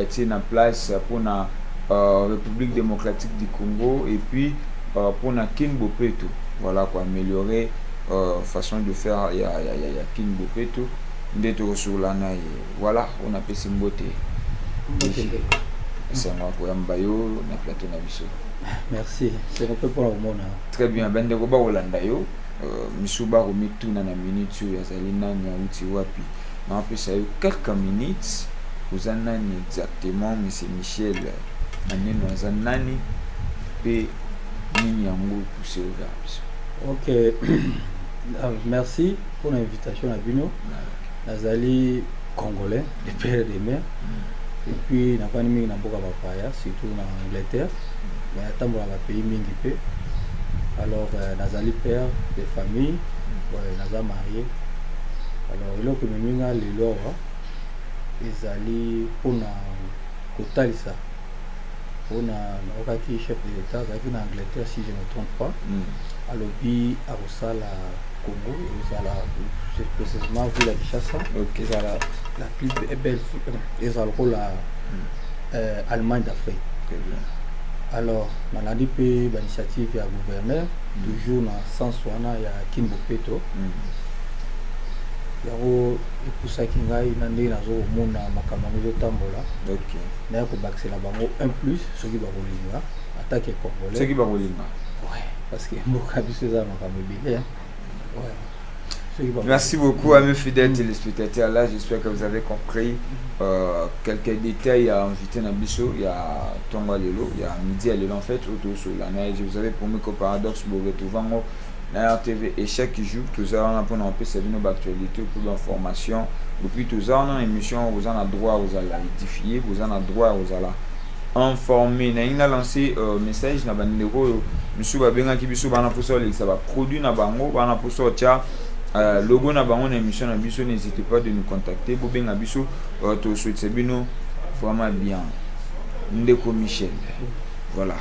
été en place pour la République démocratique du Congo et puis pour la Kin Bopeto. Voilà quoi, améliorer façon de faire il y a Kin Bopeto d'être sur la naïe. Voilà, on a fait ce mbote. C'est moi pour Mbayo, on a plateau Nabiso. Merci, c'est un peu pour le moment. Très bien, ben de Roba Olandayo, Misuba Romitu na minute ya Zalina Nyauti Wapi. On a fait ça quelques minutes. Vous en avez exactement, M. Michel, vous en avez et poussé au gars. Ok, merci pour l'invitation à Bino. Nazali congolais, de père et de mère. Et puis, n'a pas mis n'importe quoi surtout en Angleterre. Mais attends, dans le pays mingi. Alors, Nazali père de famille, Nazali marié. Alors, il y a que mes amis les lors. Ils allaient pour na kotalisa pour na okaki chef de l'État qui en Angleterre si je ne me trompe pas. Alors bi à Rosala Congo et ça c'est précisément vu la Kinshasa. OK, ça la plus belle et ça le la Allemagne d'Afrique. Alors dans la DP l'initiative ya gouverneur toujours dans sens wana ya Kimbopeto. Yaro epusa kingai nande nazo mona makambo zo tambola. OK. Na ko baxela bango un plus soki ba kolinga attaque congolais. Soki ba kolinga. Ouais, parce que mboka biso za makambo bile. Ouais. Merci beaucoup à mes fidèles téléspectateurs. Là, j'espère que vous avez compris quelques détails à inviter dans Bisso. Il y a Tonga Lelo, il y a Midi à Lelo en fait, autour sur la neige. Vous avez promis qu'au paradoxe, vous retrouvez la RTV et chaque jour, tout ça, on a pour nous servir nos actualités, pour l'information. Depuis tout ça, on a une émission, vous en avez droit, vous allez édifier, vous en avez droit, vous allez informer. On a lancé un message dans le numéro, monsieur Babenga qui biso bana pour ça, ça va produire na bango, bana pour ça, tiens, logo na bango na émission na biso, n'hésitez pas de nous contacter. Bobenga biso, tout suite c'est bino, vraiment bien. Ndeko Michel, voilà.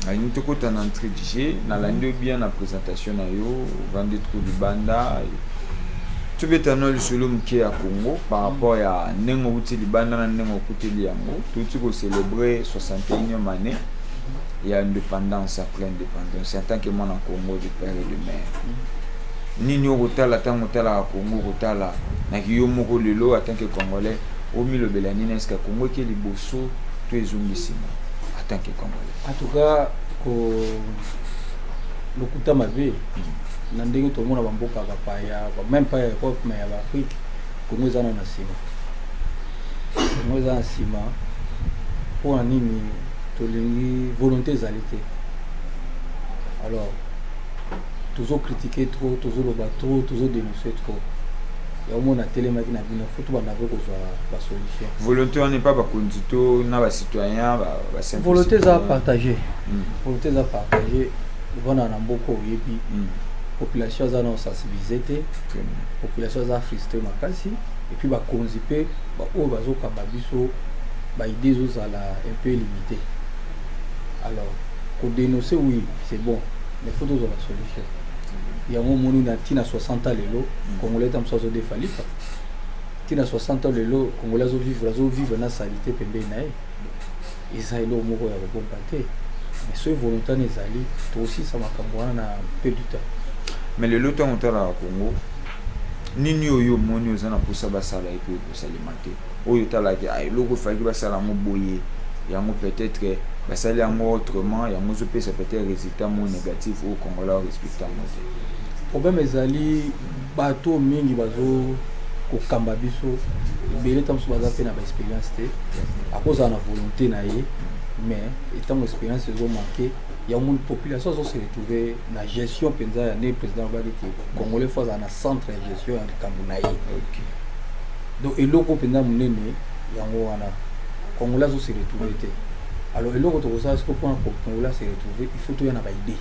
Nous avons en entrée du jeu, nous avons bien la présentation, nous avons des trous de banda. Tu veux t'en aller sur l'homme qui est à Congo par rapport à Nengo Uti Libanda, Nengo Kuti Liango. Tout pour célébrer 61e année. Il y a indépendance après indépendance. C'est en tant que moi en Congo de père et de mère. Nino Rotala, Tangotala à Congo, Rotala, Nakiyo Moko Lelo, en tant que Congolais, au milieu de la Nina, est-ce que Congo qui est les bosso, tous les zombies. En tant que Congolais. En tout cas, le Kuta Mabe, Nandego tout le monde a bamboka bapaya, même pas Europe mais à l'Afrique, Congo est en Sima. Congo est en Sima. Pour un nini, tu as volonté d'alité. Alors, toujours critiquer trop, toujours le battre trop, toujours dénoncer trop. Il y a au moins la télématique n'a pas de faut la solution. Volonté on n'est pas condito na ba citoyen ba volonté à partager. Volonté à partager. Voilà na mboko yebi. Population za na sensibiliser, population za frustré makasi et puis ba konziper ba o bazo kamba biso ba idées zo za la un peu limitées. Alors, pour dénoncer oui, c'est bon, mais il faut trouver la solution. Il y a un moment où on a 60 ans, les lots, Congolais ont besoin de faire. Il y a 60 ans, les lots, Congolais vivent dans la saleté, ils ont eu un bon pâté. Mais ceux volontaires, ils allaient, toi aussi, ça m'a un peu du temps. Mais les lots ont été au Congo. Ni nous yo moni ozana pour ça basala et puis pour s'alimenter. Oyo tala ki ay loko fa ki basala mo boyer. Il y a peut-être basala mo autrement, il y a mo peut être résultat mo négatif au Congolais respectant mo. Problème ezali bato mingi bazo ko kamba biso belé tam so baza pe na ba expérience té à cause de la volonté na ye mais étant expérience zo manqué il y a une population qui se retrouver dans la gestion penza ya né président ba dit Congolais faut dans centre de gestion ya Kambunaye. OK. Donc eloko penza munene yango wana Congolais se retrouver té. Alors eloko to ça ce que pour Congolais se retrouver il faut to yana ba idée.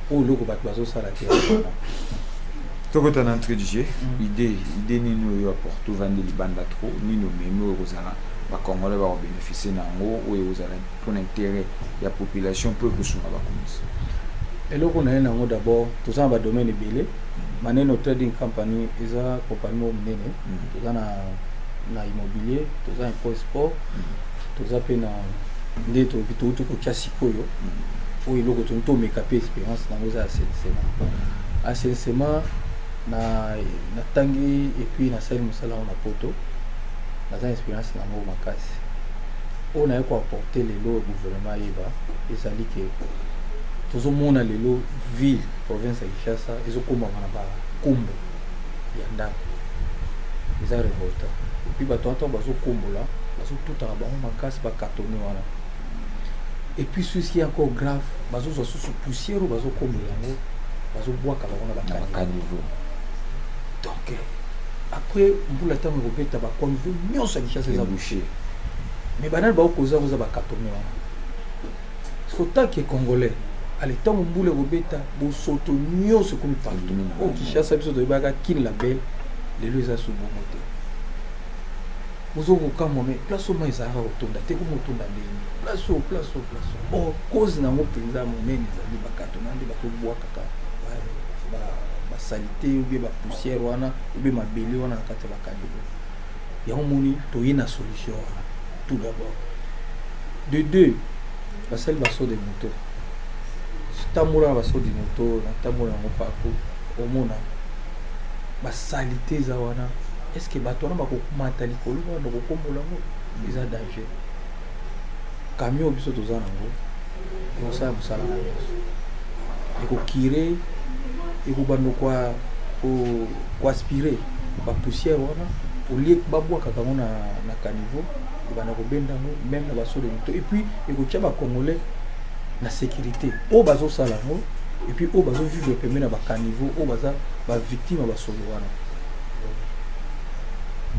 Oh logo batbazo sala ki to ko tan entrée du jeu idée ni nous apporte vendre libanda trop ni nous même rozala ba Congolais va bénéficier nango ou rozala pour l'intérêt la population peut que suma ba komisa eloko na nango d'abord tout ça ba domaine belé maneno trading company eza compagnie mo menene tout ça na na immobilier toza impôt sport toza pe na nde touti kotia sikoyo oyo eloko toni tomeka pe expérience nango eza assainissement natangi epuis nasali mosala ngo na poto naza expérience nango makasi oyo naye koapporte lelo gouvernement yeba ezali ke tozomona lelo ville province ya Kinshasa ezokombama na bakombo ya ndako eza révoltant epuis bato ata bazokombola bazotutaka bango makasi bakartone wana epuis susi encore grave bazozwa susu poussière oyo bazokombola yango bazobwaka bango na bakaniveau donc après mbula ntango ekobeta bakaniveau nyonso ya Kinshasa eza bouché mais banani baokoza koza bakartone wana parce que tant que congolais ale ntango mbula ekobeta bosoto nyonso ekomi partout oyo Kinshasa biso toyebaka kini label lelo eza subomo te ozokokamwa me place oma ezalaka kotonda te komotonda ndeni place o cause nango mpenza monene ezali bakartona nde bazobwakaka basalite oubie bapoussière wana oubie mabele wana na kati ya bakaniveau yango moni toye na solution wana tout d'abord de deux basali baso de moto tambola na baso de moto na tambola yango partout omona basalite eza wana est-ce que bato wana bakomata likolo wana kokombola ngo eza danger camion biso toza nango ekosala mosala na nyonso ekokire ekobanda koaspire bapoussière wana olie babwakaka ngo na caniveau ebanda kobenda yango même na baso de moto et puis ekotia bacongolais na sécurité oyo bazosala yango et puis oyo bazovivre pembeni na bacaniveau oyo baza bavictime ya basolo wana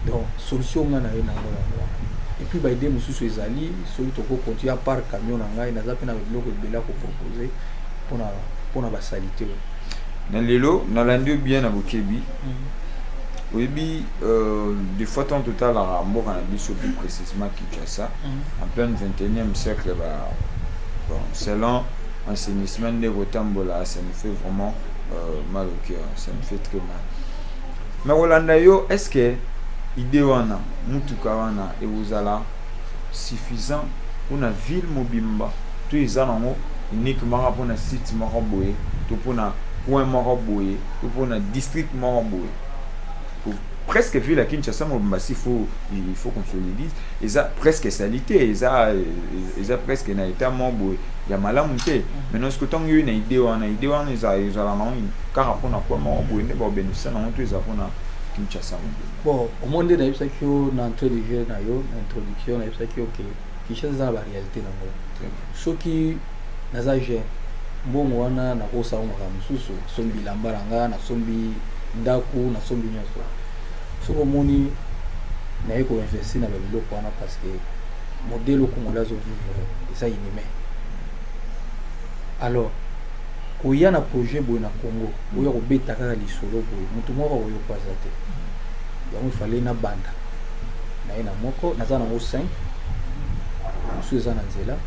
donc solution nga na ye nango yango wana et puis baide mosusu ezali soki tokocontinue apart camion na ngai naza mpe na biloko ebele ya kopropose mpona basalite oyo na lelo nalandi bien na bokebi oyebi des fois tant total à mboka na biso plus précisément Kinshasa en plein 21e siècle selon assainissement de Rotambola ça me fait vraiment mal au cœur, ça me fait très mal. Mais Rolanda yo, est-ce que idée wana mutuka wana ezala suffisant pour une ville mobimba tout ezana uniquement pour un site moko boye to pour un point moko boye to pour un district moko boye pour presque ville à Kinshasa mobimba il faut qu'on se le dise et ça presque salité et ça presque na état moko ya malamu te maintenant ce que tant une idée wana ezala na car pour na point moko boye ne ba bénéficier na to ezala pour na Kinshasa. Bon, au monde na yebisa ki yo na entrée de jeu na yo na introduction na yebisa ki OK Kinshasa za la réalité nango. Soki naza je mbongo wana na kosa ngaka mususu sombi lambalanga na sombi ndaku na sombi nyoso. Soko moni na yeko investir na biloko wana parce que modèle congolais zo vivre ça inhumain. Alors koya na projet boye na Congo oya ko beta kaka lisolo boye mutu moko oyo kwaza te yango fallait na banda na ina moko naza na 5 musuza na nzela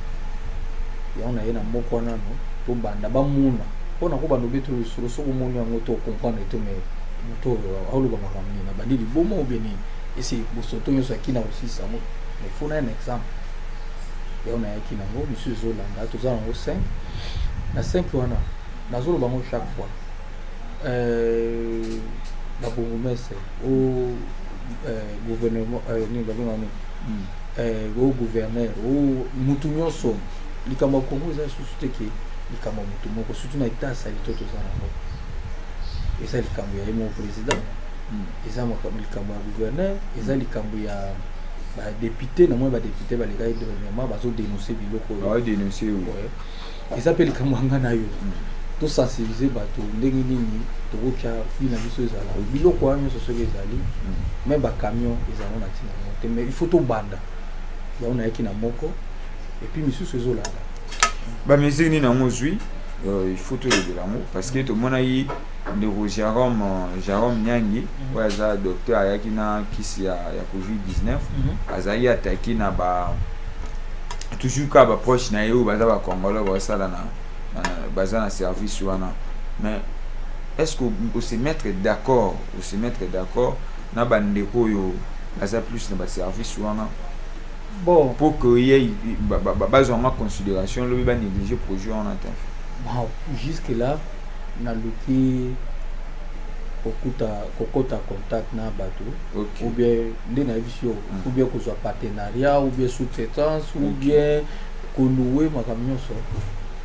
yango na ina moko wana no to banda ba muna pona ko bando beto lisolo soko moni yango to comprendre te mais muto aulu ba makamni na bandi libomo obeni esi bosoto nyoso akina osisa mo mais faut na un exemple yango na yaki nango musuzo landa to za na 5 na 5 wana nazolo bango chaque fois la bourgmestre au gouvernement au gouverneur au mutu nyonso likambo Congo eza susu te ke likambo mutu moko surtout na état salito to zana ngo eza likambo ya mo président eza likambo ya gouverneur eza likambo ya ba député na moi ba député ba leka dernièrement bazo dénoncer biloko ba dénoncer eza pe likambo nga na yo to sensibiliser bato ndenge nini to kocha fina biso ezala biloko wana so soki ezali même ba camion ezala na tina monte mais il faut to banda ya on a yaki na moko et puis misusu ezolala ba musique ni na ngozui il faut to de l'amour parce que to mona yi ndeko Jérôme Nyangi ouais za docteur ayaki na kisi ya COVID-19 azali attaqué na ba toujours ka ba proche na yo baza ba congolais ba sala na basé service wana mais est-ce que on se mettre d'accord na bandeko yo ça plus na ba service wana bon pour que y ait base en considération le ba négliger projet on a fait bon jusque là na luki kokota contact na bato ou bien ndena visio ou bien ko soit partenariat ou bien sous-traitance ou bien ko louer makamyo so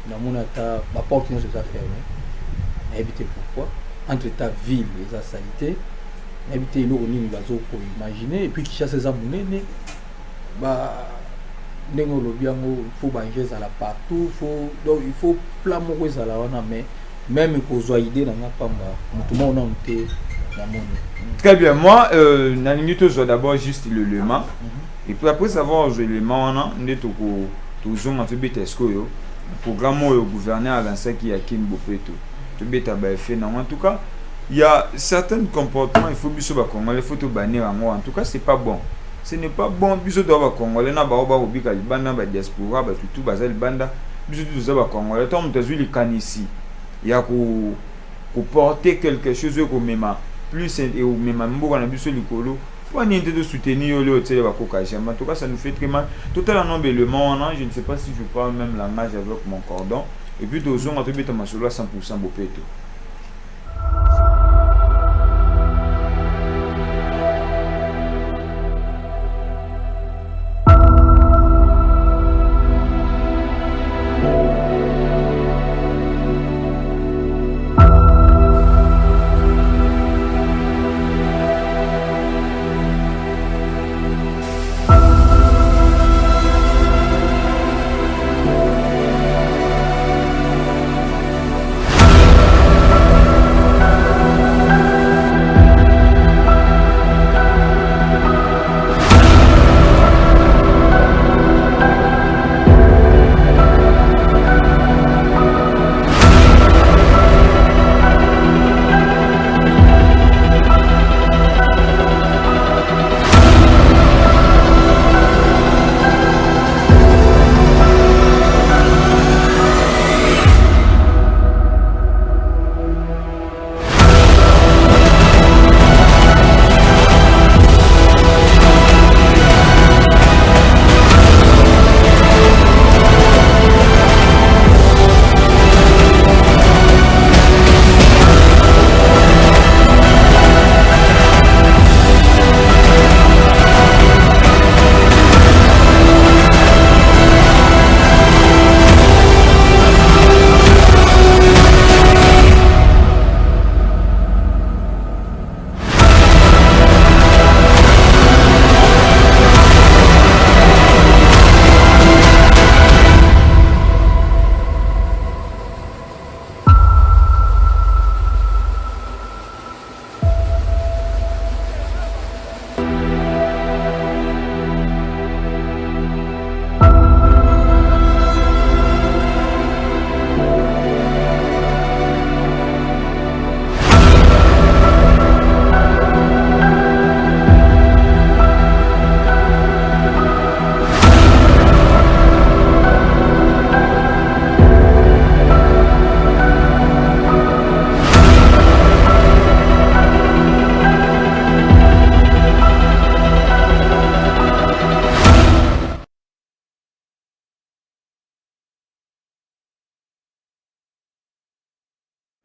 na mona ta ba porte no ça fermé éviter pourquoi entre ta ville et sa sanité éviter no nini bazo ko imaginer et puis qui chasse ça munene ba ndengo lobiango faut banger ça là partout faut donc il faut plan moko ça là wana mais même pour soit idée dans la pamba tout le monde a été très bien moi je d'abord juste l'élément et puis après savoir l'élément on est toujours en fait betesco yo programme au gouverneur à l'ancien qui a kim bopeto to beta ba fait en tout cas il y a certains comportements il faut biso ba congolais faut to bannir en tout cas c'est pas bon ce n'est pas bon biso do ba congolais na ba obika banda ba diaspora ba tout bazal banda biso do ba congolais tom tazuli kanisi il y a pour porter quelque chose au même plus et au même mboka na biso likolo pour niente de soutenir le hôtel ba kokaja en tout cas ça nous fait très mal total en embellement je ne sais pas si je parle même langage avec mon cordon et puis deux on a tout ma solo à 100% bopeto.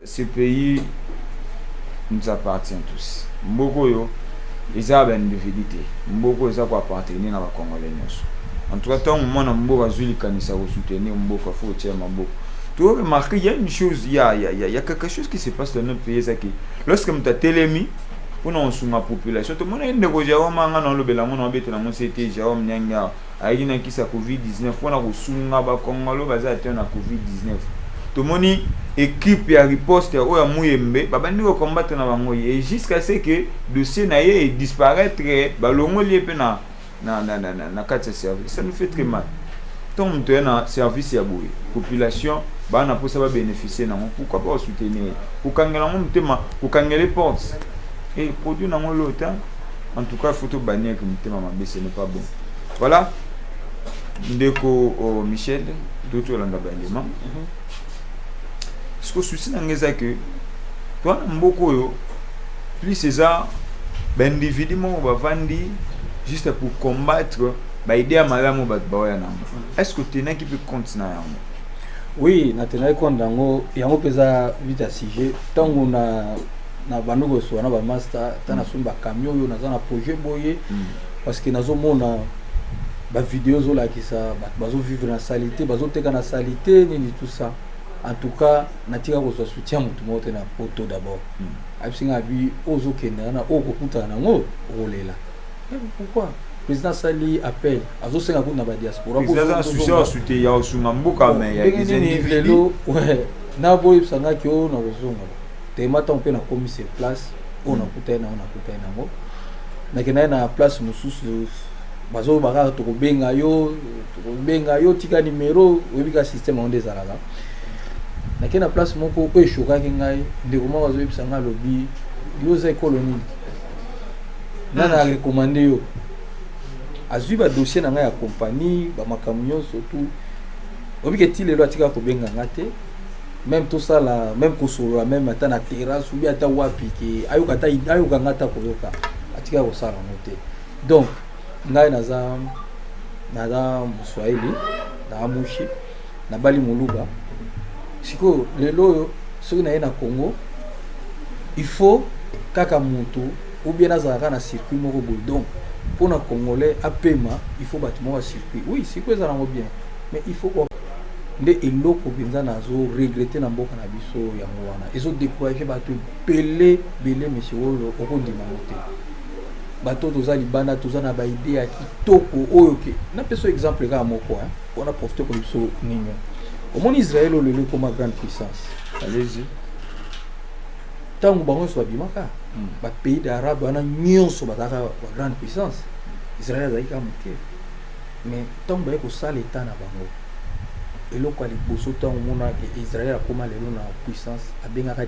Ce pays nous appartient tous. Mboko yo, ils ont une divinité. Mboko ils ont appartenir à la Congolais. En tout cas, tant que moi, Mboko a zuli kanisa au soutenir Mboko, faut tirer Mboko. Tu as remarqué, il y a une chose, il y a quelque chose qui se passe dans notre pays. Lorsque tu as télémis, pour nous sur ma population, tout le monde est négocié. On m'a dans le bélamon, on habite dans mon CT, Jérôme Nyanga, aïe n'a qui sa Covid-19, on a reçu un Congolo, basé à Covid-19. Tout le monde équipe et riposte au Mouyembe, babandi au combattre na bango et jusqu'à ce que le dossier naie disparaître, balongo lié na quatre services. Ça nous fait très mal. Tant que un service ya boui, population, bah na pour ça va bénéficier na pourquoi pas soutenir. Pour quand la monde tema, pour quand les portes et produit na mon lot. En tout cas, photo bannir que tema ma ce n'est pas bon. Voilà. Ndeko Michel, d'autres landa baniment. Ce que je suis c'est que toi, Mboko, plus c'est ça, ben individu, va vendre juste pour combattre l'idée à malamu batbaoya nango. Est-ce que tu n'as qui peut continuer yango? Oui, natenai compte dango yango pesa vite à sujet tango na bandugo so na ba master tana sumba camion yo na projet boye parce que nazo mona ba vidéo zo la ki ça bazo vivre na salité bazo teka na salité ni tout ça. En tout cas natika ko so soutien mutu mote na poto d'abord. Abisinga bi ozo kenda na okokuta na ngo olela. Pourquoi président Sali appelle azo senga kuna ba diaspora ko so soutien ya osunga mboka mais ya des individus ouais na boy sanga ki o na kozonga te mata on peut na commissaire place on a kuta na ngo na kena na place mususu bazo baka to benga yo tika numéro webika système on des alala na kena place moko ko choka ngai ndeko ma bazo bisanga lobby yo za colonie nana recommander yo azui ba dossier na ngai ya compagnie ba makamyo surtout webika ti lelo atika ko benga ngate même tout ça là même ko solo même ata na terrasse ou bien ata wapi ki ayoka ngata ko yoka atika ko sala note donc ngai naza Mswahili na mushi na bali muluba siko lelo soki na Congo il faut kaka mutu ou bien nazaka na circuit moko boy donc pour na congolais apema il faut bâtiment wa circuit oui siko ezala ngo bien mais il faut quoi nde eloko benza nazo regretter na mboka na biso yango wana ezo décourager bato belé monsieur wolo okondima mote bato toza libanda toza na ba idée ya kitoko oyo ke na peso exemple ka moko hein on a profité ko biso ninyo au monde Israël le comme grande puissance allez-y tango bango so bimaka ba pays d'arabe wana nyonso bataka ba grande puissance Israël azalika moke mais tango ba ko sala état na bango eloko ali boso tango mona ke Israël akoma lelo na puissance abengaka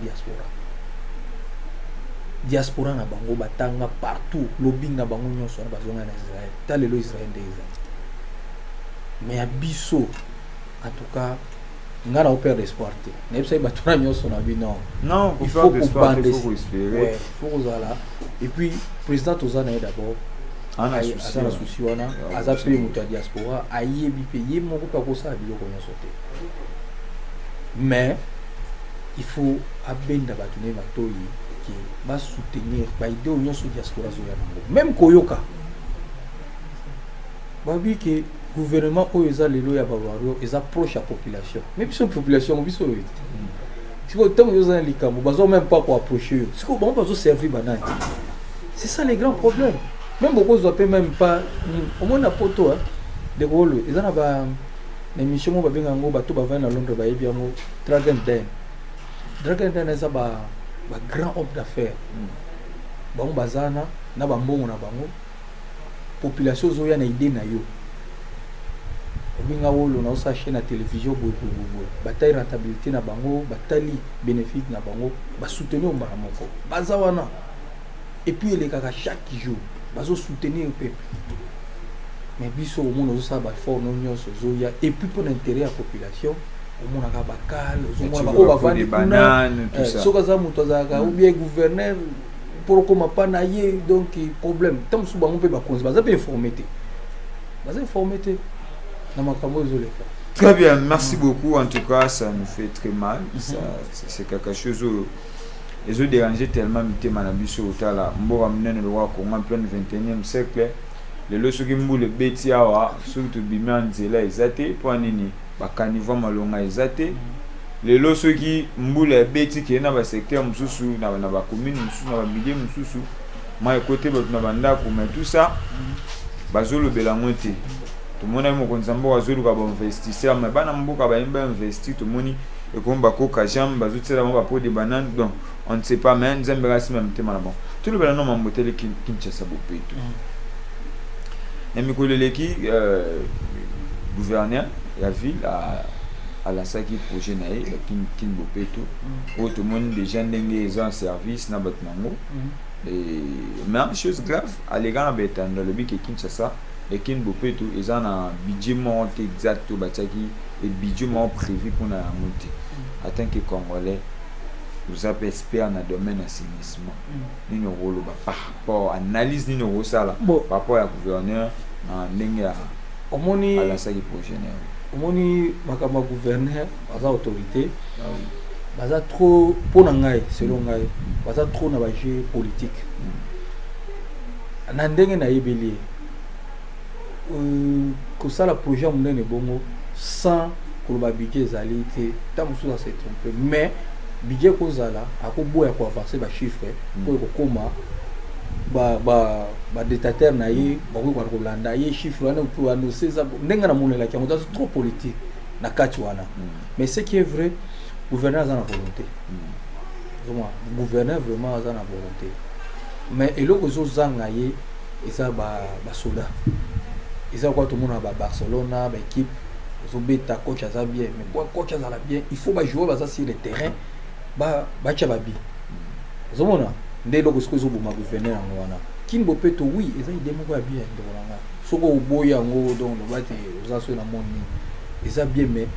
diaspora na bango batanga partout lobbying na bango nyonso na bazonga na Israël ta lelo Israël ndeza mais abiso en tout cas ngana opère d'espoir te na yebisa batona nyonso na bi non il faut espérer ouais il faut là et puis président tozana d'abord ana souci wana aza pe mutu ya diaspora ayebi pe ye moko pa ko sa biloko nyonso te mais il faut abenda batune batoyi qui va soutenir ba idée nyonso diaspora zo ya nango même koyoka babi ke gouvernement oyo eza lelo ya bawario eza proche à population mais biso population biso yo siko tant yo za likambo bazo même pas ko approcher yo siko bon bazo servir banani c'est ça les grands problèmes même beaucoup zo peut même pas au moins na poto hein de rôle eza na ba na émission mo babenga ngo bato bava na Londres ba yebi ngo Dragon Den eza ba grand homme d'affaires bango bazana na ba mbongo na bango population zo ya na idée na yo obinga wolo na osache na télévision boy bataille rentabilité na bango batali bénéfice na bango ba soutenir mbara moko bazawana et puis les kaka chaque jour bazo soutenir le peuple mais biso au monde ça ba fort non nyonso zoya et puis pour l'intérêt de la population au monde ka bakal au monde ba vendre des bananes tout ça soka za muto zaka ou bien gouverneur pour comment pas naie donc problème tant sou bango pe ba konzi baza pe informé na makambo zole fa. Très bien, merci beaucoup. En tout cas, ça nous fait très mal. C'est quelque chose où ils ont dérangé tellement de manabiso au tala. Mbora mnene le roi Congo en plein 21e siècle. Les lois qui mbou le betiawa surtout biman zela ezate pour nini bakaniva malonga ezate. Les lois qui mbou le beti qui na ba secteur mususu na ba commune mususu na ba milieu mususu. Ma côté na banda ko mais tout ça bazolo belangote. Tout le monde a mon konzambo azulu ka ba investisseur mais bana mboka ba imba investir tout moni et comme ba koka jam bazutela mo ba po de banane donc on ne sait pas mais nzembe rasi même tema là bon tout le bana no mambotele Kinshasa bopeto et mikoleleki gouverneur la ville à la saki projet nae kin bopeto où tout le monde déjà ndenge en service na batnango et même chose grave à l'égard de Bétan dans le but que Kinshasa et kin bopeto ils ont un budget exact au bataki et budget prévu pour la monter en tant que Congolais vous avez expert dans le domaine d'assainissement. Nous avons par rapport à l'analyse, nous avons ça par rapport à gouverneur en ligne à la salle prochaine. Omoni makama gouverneur baza autorité baza trop pour ngai selon ngai baza trop na jeu politique na ndenge na yebeli ko sala projet munene bongo sans ko ba budget zali te ta musu ça s'est trompé mais budget ko zala akoboya ko avancer ba chiffre pour ko koma ba détateur na ye ba ko landa ye chiffre wana pour annoncer ça ndenga na monela ki amoza trop politique na kati wana mais ce qui est vrai gouverneur a na volonté vraiment gouverneur vraiment a na volonté mais eloko zo zanga ye eza ba soldat eza quoi tout le monde ba Barcelona ba équipe zo beta coach aza bien mais quoi coach aza bien il faut ba jouer baza sur le terrain ba cha ba bi zo mona nde loko sikozo boma gouverneur ngo wana kimbo peto oui eza idée moko ya bien de wana soko oboya ngo donc le bate oza so na monde eza bien mais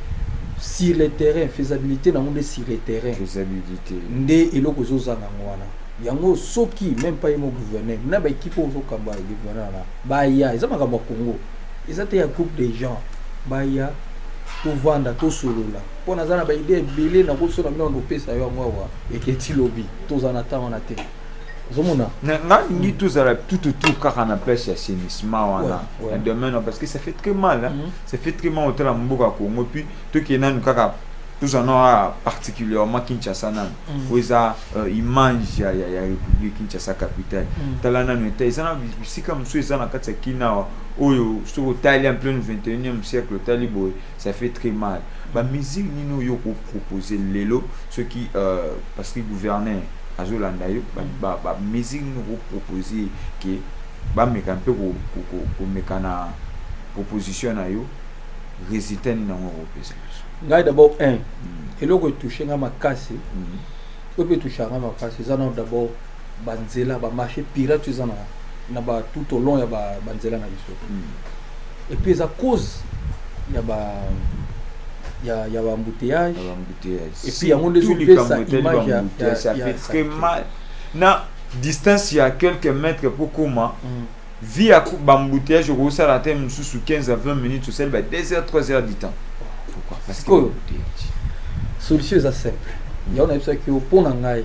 sur le terrain faisabilité na monde sur le terrain faisabilité nde eloko zo zanga ngo wana yango soki même pas yemo gouverneur na ba équipe ozo kamba gouverneur na ba ya eza makambo Congo eza te ya groupe de gens ba ya to vanda to solola pona zana ba idée belé na ko so na mino ndo pesa yo ngo wa eketi lobby to zana ta wana te zomona na ngi tout ça tout car on appelle ça assainissement wana un domaine parce que ça fait très mal hein ça fait très mal au tela mboka Congo puis to ki na kaka tous en ont particulièrement Kinshasa nan où ça image ya République Kinshasa capitale talana no était ça si comme ça ça na kati kina oyo sur Italie en plein 21e siècle talibo ça fait très mal ba musique nino yo proposer lelo ce qui parce que gouverneur azolanda yo ba musique nous proposer que ba meka un peu ko mekana proposition na yo résultat ni na européen ngai d'abord un eloko toucher nga makasi ko peut toucher nga makasi ça non d'abord banzela ba marché pirate ça na ba tout au long ya ba banzela na biso et puis à cause ya ba embouteillage et puis yango les image ça fait très mal na distance il y a quelques mètres pour comment via embouteillage au ça la thème sous 15 à 20 minutes sur celle 2 heures 3 heures du temps. Pourquoi? Parce que solution est simple. Il y a une chose qui est pour ngai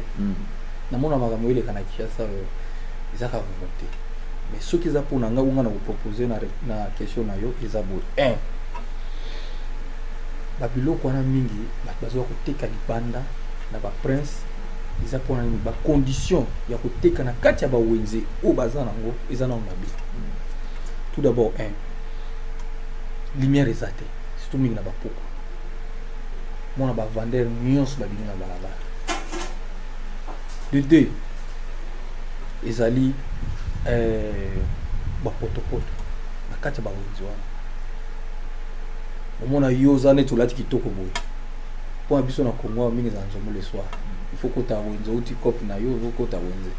na mona makambo ile kana kiasa ezaka volonté mais ce qui za pour ngai unga na proposer na question na yo ezabo 1 babiloko wana mingi bazo ko teka libanda na ba prince iza pour na ba condition ya ko teka na kati ya ba wenze o bazana ngo ezana mabi tout d'abord 1 lumière ezate surtout mingi na ba poko mona ba vender nyonso ba binga balabala de 2 ezali ba potopoto na kati ya ba wenze wana omona yoza ne tulati kitoko boye po biso na Congo mingi za nzomo le soir il faut kota wenze uti cop na yo kota wenze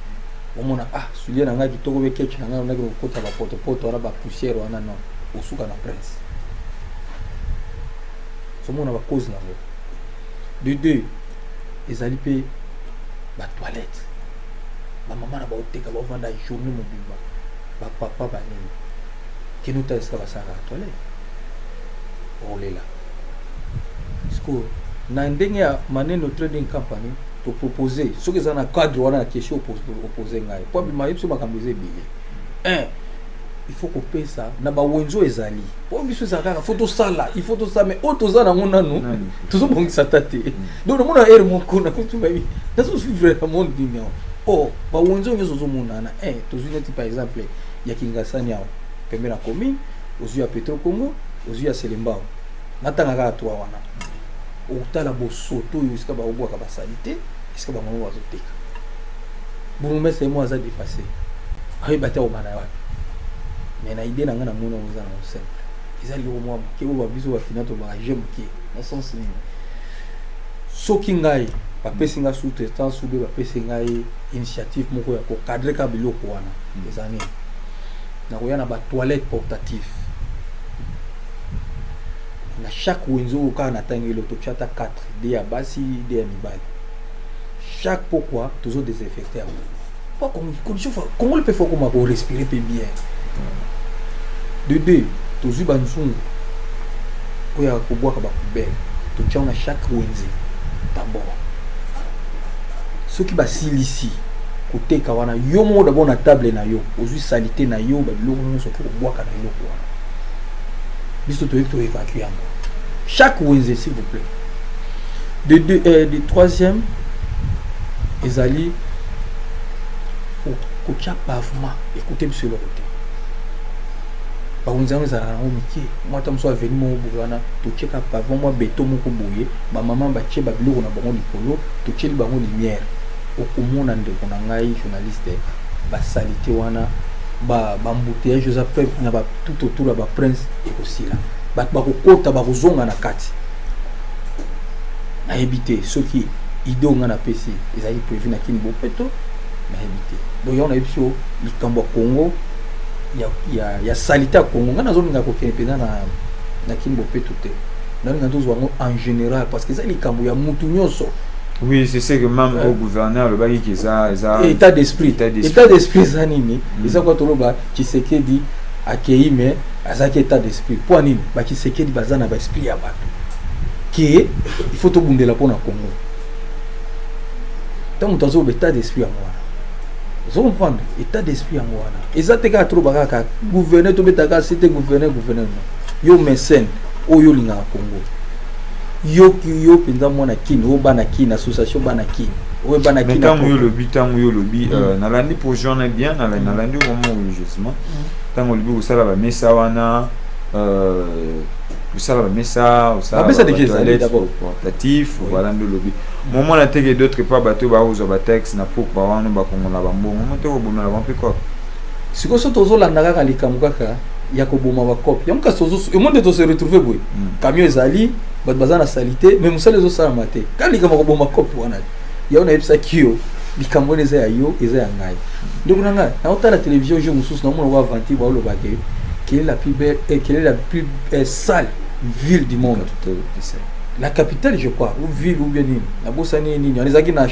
omona sulia na ngai kitoko be keke na ngai na kota ba potopoto wana ba poussière wana non osuka na prince somona ba cause na ngo de 2 ezali pe ba toilette ba mama na ba oteka ba vanda journée mobimba ba papa ba nini kenuta eska ba saka toilette olela sko na ndenge ya maneno trading company to proposer ce que ça na cadre wana na question opposer ngai po bima yipso makambo ezebile 1 il faut couper ça na ba wenzo ezali po biso za kaka faut to sala il faut to ça mais auto za na ngona no tuzo bongisa tate donc na mona ere moko na kutumba bi na so suivre le monde du mien ba wenzo ngezo zo mona na to zuneti par exemple ya Kingasani yao pembe na commune ozu ya Petro Congo ozu ya Selembao natanga ka to wana otala bosoto yo iska ba obwaka ba salite iska ba mwa bazoteka burumese mo aza dépasser ay bata o mana wapi mais na idée na ngana mona oza na simple ezali o mwa ke o ba biso ba finato ba j'aime ki na sens ni soki ngai ba pesinga sous-traitance ou ba pesinga initiative moko ya ko cadrer ka biloko wana ezani na ko yana ba toilette portative na chaque wenzo ka na tangelo to chata 4 de ya basi de ya mibali chaque pourquoi toujours désinfecté pas comme condition comment le peut faire comment pour respirer bien de deux toujours banzungu oya ko boire ba poubelle to tient à chaque wenze d'abord ceux qui basili ici côté kawana yo mo d'abord na table na yo ozu salité na yo ba biloko nyonso ko boire kana yo ko biso to évacuer chaque wenze s'il vous plaît de troisième ezali ko cha pavement écoutez monsieur le côté ba unzango za na omiki moi tam so aveni mo bugana to cheka pavement moi béton moko boye ba maman ba che ba biloko na bango likolo to cheli bango lumière okomona ndeko na ngai journaliste ba salité wana ba embouteillage za peu na ba tout autour ba prince et aussi là ba kokota ba kozonga na kati na éviter ceux qui idée on a pesi ils avaient prévu na kini bopeto na éviter donc on a eu sur le Congo il y a salité à Congo ngana zone ngako kepena na kini bopeto te na ngando zo en général parce que ça les kambo ya mutu nyoso. Oui, c'est ce que même au gouverneur le bagi qui ça état d'esprit ça nini ils ont quoi to loba Tshisekedi akei mais azaki état d'esprit pour nini ba Tshisekedi bazana ba esprit ya bato que il faut to bundela pona Congo tant que tu as état d'esprit à moi vous comprenez état d'esprit à moi exactement à trop baraka gouverneur to betaka c'était gouverneur yo mécène o yo linga Congo yo pinda mona kini o bana kini association bana kini o bana kini tant yo lobby na landi pour journée bien na landi vraiment religieusement tant au lobby ça va messa wana ça va messa ça déjà d'abord portatif voilà le lobby moment la télé d'autres pas bateau ba ozo ba texte na pour ba wana ba kongola ba mbongo moto ko bonna ba peko siko so tozo la ndaka likamukaka ya ko boma ba copie yamka sozo e monde to se retrouver boy camion ezali bat bazana salité mais musale zo sala maté quand likama ko boma copie wana ya ona epsa kio likambo eza ya yo eza ya ngai ndeko nanga na otala télévision je mususu na mona wa vanti ba lo ba ke quelle est la plus belle et quelle est la plus sale ville du monde? La capitale, je crois, ou ville ou bien nini. La Bossani nini. On les a dit na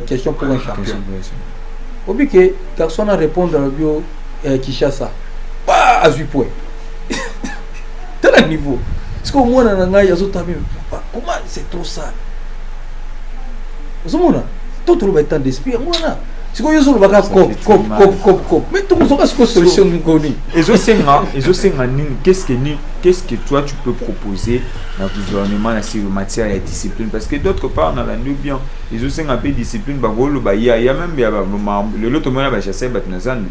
question pour un champion. Au but que garçon a répondu à la bio Kinshasa. Pas à 8 points. Tel niveau. Parce qu'au moins on a yazo tabi. Comment c'est trop sale. Vous savez tout le temps d'esprit. Moi c'est quoi yo baka cop mais tout ça c'est quoi solution ngoni qu'est-ce que toi tu peux proposer dans le gouvernement en matière de discipline parce que d'autre part dans la nous bien ils ont un peu discipline ba golo ba ya même le lot mona ba chasser bat nazandu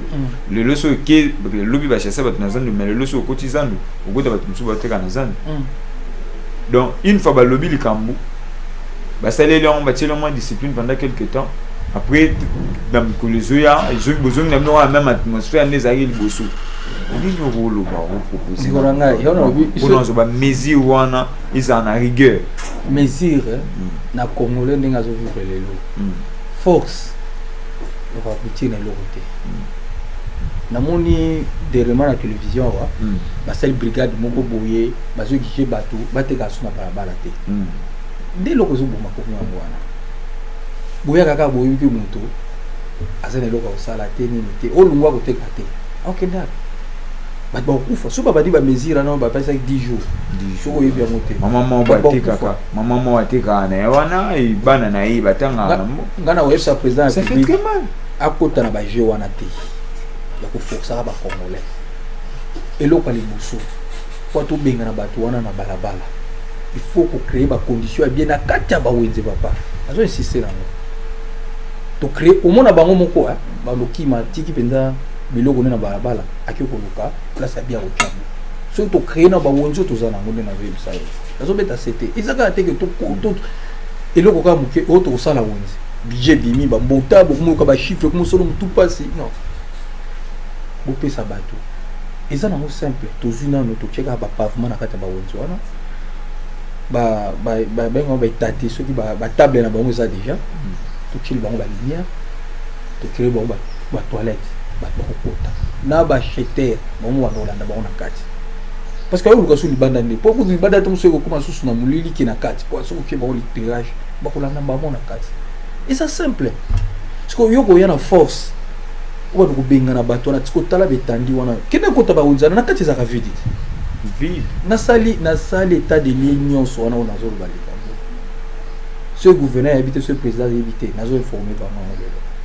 le loso ke le lobby ba chasser bat nazandu mais le loso cotisando au goût de bat musu ba teka nazandu donc une fois ba lobby le kambu ba salé là on va tirer moins discipline pendant quelques temps. Après, dans les zoya, ils ont besoin de la même atmosphère, les aïeux les bossous. Ils ont rôle proposé. Ils ont mesure wana, ils en a rigueur. Mesure, na Congolais n'enga zo vivre les lots. Force, on va goûter les lots. Na moni derrière la télévision wa, ba celle brigade moko boye, ba zo kiche bateau, ba te gaso na balabala te. Dès loko zo boma ko wana. Boya kaka boyi ki moto azana loka osala te ni te olungwa ko te kate ok nda ba kufa so ba di ba mesure na ba pesa 10 jours so ko yebya mote maman ba te kaka maman mo ate kana wana e bana na yi batanga ngana wa sa président ça fait très mal akota na ba jeu wana te ya ko forcer ba congolais et loka li buso kwa to benga na batu wana na balabala il faut ko créer ba condition bien na kati ba wenze papa azo insister na to créer au monde bango moko ba loki ma tiki penza biloko na balabala akiko luka place ya bien au champ so to créer na ba wonzo to zana ngone na vebe sai azo beta c'était izaka te que to eloko ka muke o to sala wonzi budget bimi ba mbota bo mo ka ba chiffre ko solo mutu passer non bo pesa bato ezana mo simple to zuna no to cheka ba pavement na kata ba wonzo wana ba bengo ba tati ceux qui ba table na bango ça déjà to chili bango ba lumière to créer bango ba toilette ba kota na ba cheter bango wana olanda bango na kati parce que yo luka suli banda ne poko libanda to mso ko kuma susu na mulili ki na kati po so ke bango l'éclairage ba kolanda bango na kati Et ça simple. Parce que yo y a une force. Ou ko benga na bato na tiko tala betandi wana. Kene ko taba unzana na kati za ka vide. Vide. Na sali état de l'union so wana na zo balika. Ce gouverneur habite ce président habite na zo informer ba mama.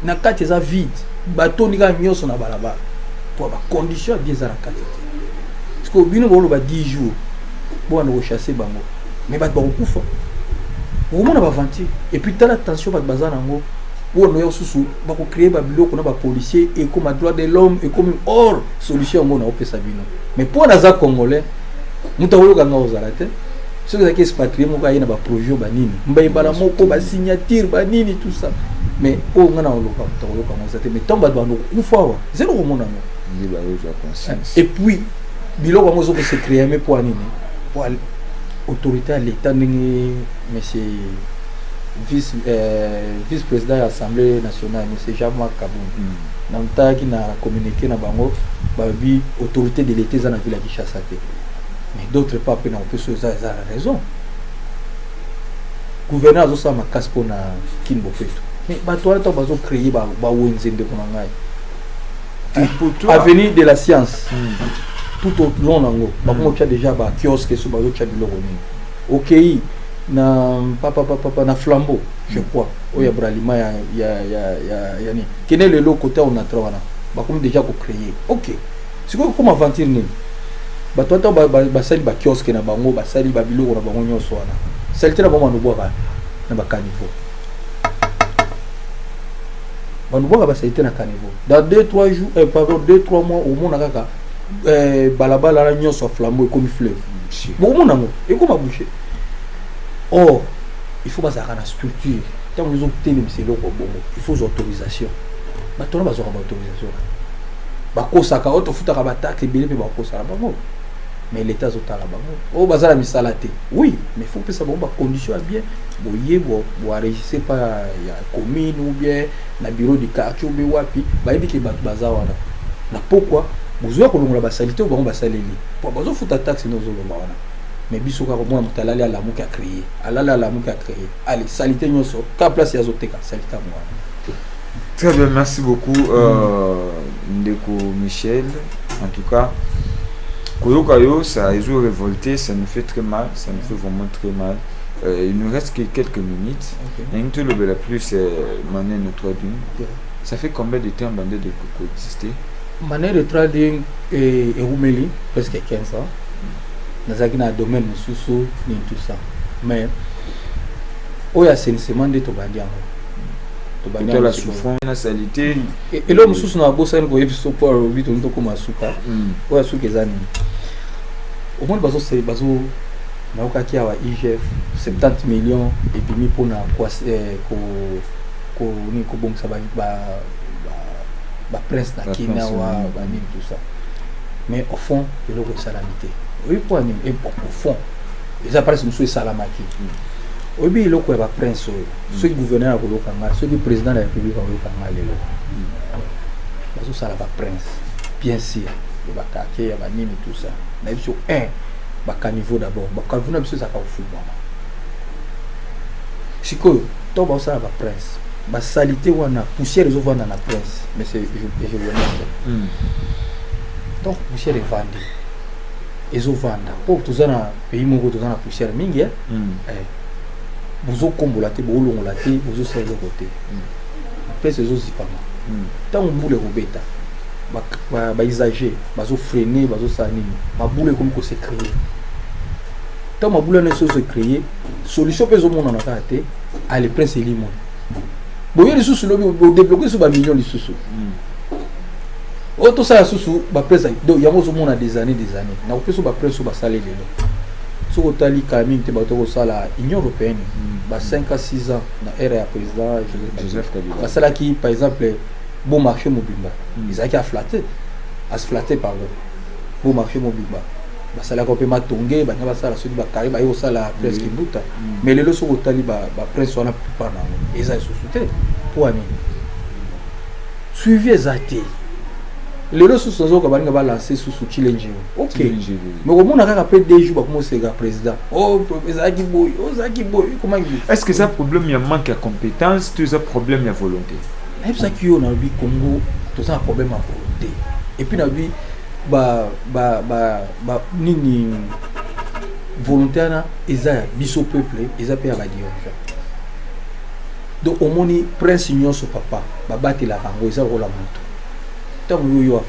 Na kati za vide. Bato ni ga nyonso na balaba. Pour ba condition bien za na kati. Parce que bino bolo ba 10 jours. Bo na chasser bango. Mais bato ba kufa. Au moins ba vanti et puis t'as l'attention ba bazana ngo. Ou on sous ba ko créer ba biloko na ba policier et comme droit de l'homme et comme hors solution ngo na opesa bino. Mais pour naza congolais, mutawolo ka nga ozalate. Ce que ça expatrié mo ka yina ba projet ba nini. Mbaye bala moko ba signature ba nini tout ça. Mais o nga na oloka mutawolo ka ozate mais tomba ba no kufa zéro mona no. Ni ba yo conscience. Et puis biloko ngo zo ko se créer mais pour nini? Pour autorité à l'état ndenge monsieur vice-président de l'Assemblée nationale, M. Jean-Marc Kaboum. Namta qui n'a communiqué na bango, babi autorité de l'État dans la ville de Kinshasa. Mais d'autres pas on peut se ça a raison. Gouverneur a ça ma casse pour na Kinbo Peto. Mais bah toi tu vas créer ba wenzende pour ngai. Avenir de la science. Tout au long nango. Ba mo tu as déjà ba kiosque sur ba tu as biloko ni. OK. Na papa na flambeau je crois oya bralima ya ni kene le côté on a travaillé ba comme déjà ko créer OK c'est quoi comme aventure ni ba toi ba sali ba kiosque na bango ba sali ba biloko na bango nyoso wana salite na bango no boka na ba caniveau ba no boka ba salite na caniveau dans 2-3 jours pardon 2-3 mois au monde kaka balabala la nyoso flambeau comme fleuve bon mon amour et comme boucher. Or, il faut pas avoir une structure. Tant que nous avons il faut des autorisations. Maintenant, nous avons des autorisations. Mais l'État est là-bas. Oh, bazar mi salate. Oui, mais il faut que ça soit des conditions bien. Boyer, enregistrer par la commune ou bien le bureau du quartier ou bien wapi. Bah, il dit que bazar wana. Na pourquoi? Vous avez que la salité ou ba saleli. Pour bazo futa taxe nous wana. Mais bisoka ko mo talali ala mu ka créer alala la mu ka créer allez salité nyoso ka place ya zoteka salita moi. Très bien, merci beaucoup Ndeko Michel. En tout cas Koyokayo, ça a révolté, ça nous fait très mal, ça nous fait vraiment très mal. Il nous reste que quelques minutes. Et nous le plus c'est Mané de trading. Ça fait combien de temps bandé de coexister? Mané de trading et Roumeli presque 15 ans. Dans un domaine sous ni tout ça mais oya assainissement de tobandiango la souffrance la salité et l'homme sous na bossa ngo yebiso pour vite on to comme asuka oya suka ezani au moins bazo na okaki awa IGF 70 millions et puis mi pona ko ni ko bongsa ba prince na Kina wa ba ni tout ça mais au fond il y a une salamité. Oui, pour un au fond, ils apparaissent nous sur Salamaki. Oui, il y a un prince, ceux qui gouvernent à Kolokanga, ceux qui président de la République à Kolokanga, il y a un prince, bien sûr, il y a un kake, il y a un nini, tout ça. Mais il y a un niveau d'abord, quand vous n'avez pas ça, vous faites. Si vous avez un prince, la salité ou la poussière, ils ont un prince, mais je le montre. Donc, poussière est vendue. Ils ont vendu. Pour tous les pays, ils ont la poussière mingi. Vous avez combo la tête, vous avez la tête, vous avez le côté. Après, c'est aussi pas mal. Tant que vous voulez vous exagérer, vous freiner, vous s'animer. Ma boule comme que c'est créé. Tant ma boule n'est pas créée, solution peut être en a allez prince et limon. Vous voyez les sous vous débloquez sur un million de sous. Tout ça sous ba presse donc ya mozo mona des années na opeso ba presse ba salé lelo so otali kamine te ba to sala Union européenne ba 5 à 6 ans na ère ya président Joseph Kabila ba sala qui par exemple bon marché mobimba ils a qui a flatté à se flatter pardon bon marché mobimba ba sala ko pe matongé ba ngaba sala so di ba kari ba yo sala presque buta mais lelo so otali ba presse wana pas na ils a sous-souté pour ami suivi ezate les deux sous on va lancer sous challenge. OK. Mais comment on a après 2 jours comme c'est le président. Oh Zaki boy, comment il dit? Est-ce que ça problème il y a manque de compétence, tout ça problème il y a volonté? Et ça qui on a vu Congo, tout ça problème à volonté. Et puis on a vu nini volontaire ils a biso peuple, ils a payé à la dirigeant. Donc au moni prince union son papa, battre la rango, ils a la moto. Tant yo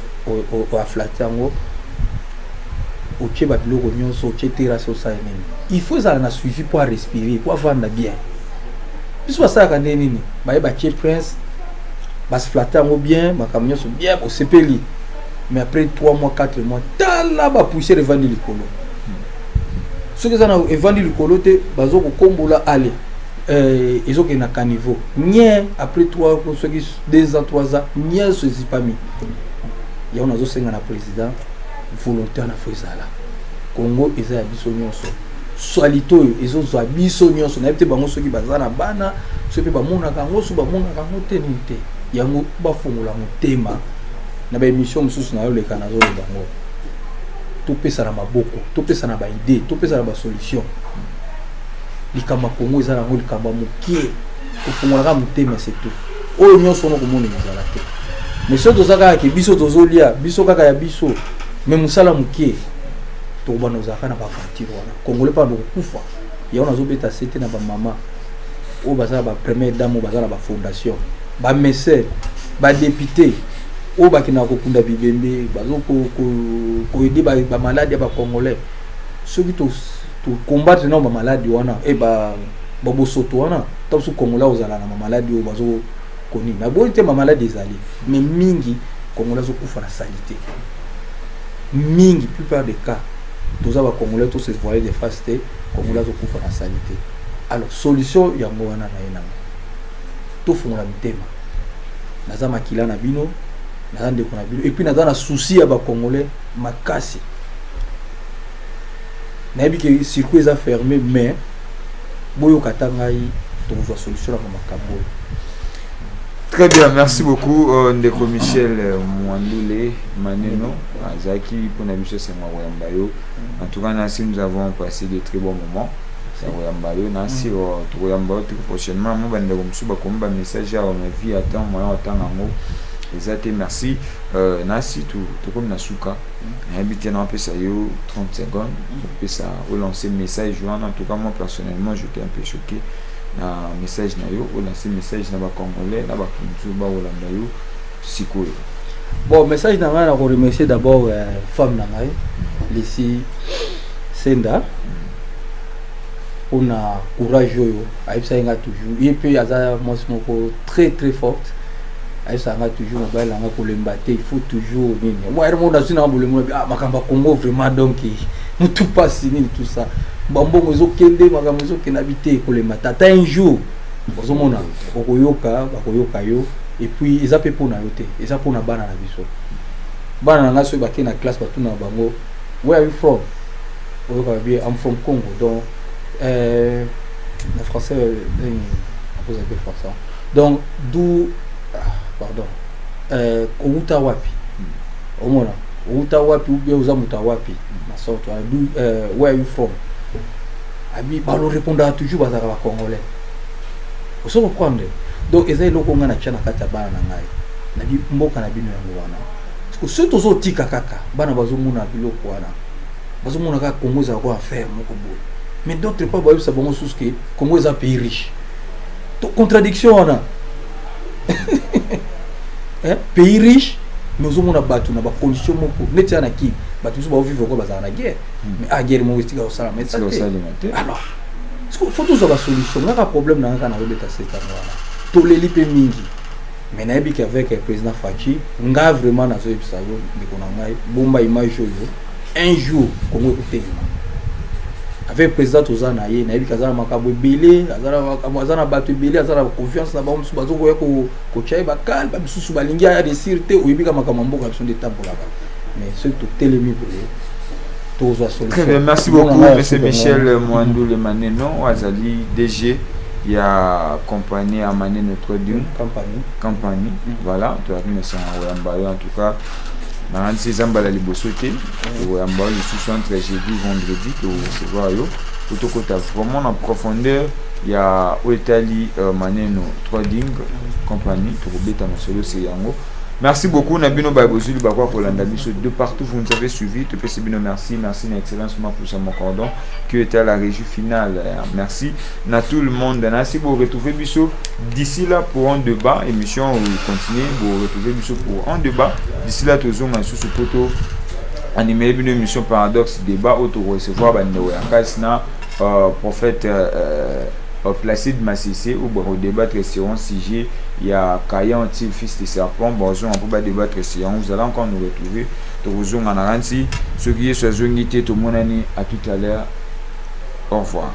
a flatter ngo au tché biloko nyonso tché terrasse ça nini. Il faut ça na suivi pour respirer, pour vendre bien. Puisque ça quand nini, ba tché prince bas flatter ngo bien, ma camion so bien au CPLI. Mais après 3 mois 4 mois, tala ba pousser revendre le colo. Ce que ça na vendre le colo te bazo ko kombola aller. Ils ont un caniveau. Rien après 2 ans, 3 ans, rien se dit pas mis. Il y a un président volontaire na Fezala. Congo ils ont bisognon so. Solito ils ont bisognon so. Na peut bango ceux qui bazana bana, ceux qui ba mona kango so ba mona kango tenite. Yango ba fongola motema. Na ba émission mususu na yo le kanazo bango. To pesa na maboko, to pesa na ba idée, to pesa na ba solution. Likamba Congo ezala ngo likamba mokie ofungola mutema c'est tout oyo nyonso no komona ezala te mais soto zaka ke biso tozolia biso kaka ya biso mais musala mokie to bana zaka na ba fatiro wana congolais pa kufa ya ona zobeta sete na ba mama o bazala ba première dame bazala ba fondation ba message ba député o bakina kokunda bibembe bazo ko aider ba malade ya ba congolais ceux qui to combattre non ba maladie wana e ba bosoto wana to su kongola ozala na maladie o bazo koni na bonite ma maladie ezali mais mingi kongola zo kufa na salité mingi plupart des cas toza ba congolais to se voyer de faste kongola zo kufa na salité alors solution ya ngo wana na ena to fungola mitema naza makila na bino naza ndeko na bino et puis naza na souci ya ba congolais makasi. Nabi que circuit est fermé mais boyo katangai trouve solution à makambo. Très bien, merci beaucoup Ndeko Michel Mwandoule Maneno Azaki pour na biso c'est Mwayambayo. En tout cas Nancy nous avons passé de très bons moments. C'est Mwayambayo Nancy Mwayambayo prochainement mo bande ko msuba komba message à ma vie attend moi attend ngo. Exactement, merci. Nasi tout comme Nasuka. Habité dans peu ça 30 secondes. On peut ça relancer message. En tout cas moi personnellement j'étais un peu choqué. Na message na yo, relancer message na ba congolais, na ba kunzuba Olanda yo sikoyo. Bon message na nga remercier d'abord femme na ngai Lisi Senda. On a courage yo, aïpsa nga toujours. Et puis aza moko très très forte. Ça va toujours il faut toujours moi makamba Congo vraiment donc nous tout pas signé tout ça bambongo ezokende makambo ezokende habité kolema tata un jour ozomona okoyoka yo et puis eza pe pona yote eza pona bana na biso bana na so ba ke na classe batu na bango where are you from oyoka bien I'm from Congo donc le français on pose un peu français donc d'où pardon outa wapi omona outa wapi ou bien uzamuta wapi na sorte where are you from abi balo répondre toujours bazaka ba congolais on se reprendre donc ezali loko ngana tchana kata bana na ngai na bi mboka na bino yango wana parce que surtout zo tika kaka bana bazomuna biloko wana bazomuna ka Congo za ko affaire moko boye mais d'autres pas ba ça bon sous que Congo est un pays riche to contradiction wana pays riche mais on a battu na ba condition moko neti ana ki battu so ba vivre ko bazana na guerre mais a guerre mo estika osala mais ça alors est-ce qu'il faut tous avoir solution na problème na kana obeta seta wana to leli pe mingi mais na bi avec le président Fachi nga vraiment na zo ebisa yo ndiko na ngai bomba image yo un jour Congo kotelema avec président Tozana ye na ebika zana makabo belé azana batu belé azana confiance na ba musu bazoko ko chai bakal ba musu balingi ya resirte oyebika makambo mboka biso de tambola mais ce tout telemi belé tozo solution. Très bien, merci beaucoup monsieur Michel Mwandoule Maneno azali DG il y a compagnie à Maneno Trading compagnie voilà tu as vu ça en tout cas Nansi zambala libosote ou amba le sous entre jeudi vendredi to recevoir yo kotokota vraiment en profondeur il y a Oetali Maneno Trading compagnie to beta na solo c'est yango. Merci beaucoup Nabino Baibozuli Bakwa Kolanda Biso de partout vous nous avez suivi te pèse bino merci excellence moi pour mon cordon qui était à la régie finale merci na tout le monde merci pour retrouver Biso d'ici là pour un débat émission continue pour retrouver Biso pour un débat d'ici là toujours un sous photo animé une émission paradoxe débat auto recevoir bande ya kasna prophète Placide Massissé où on débattre sur un sujet. Il y a Kayan Antil, fils de serpent. Bonjour, on peut débattre sur vous allez encore nous retrouver. Toujours en Aranti. Ce qui est sur Zongité, tout le monde à tout à l'heure. Au revoir.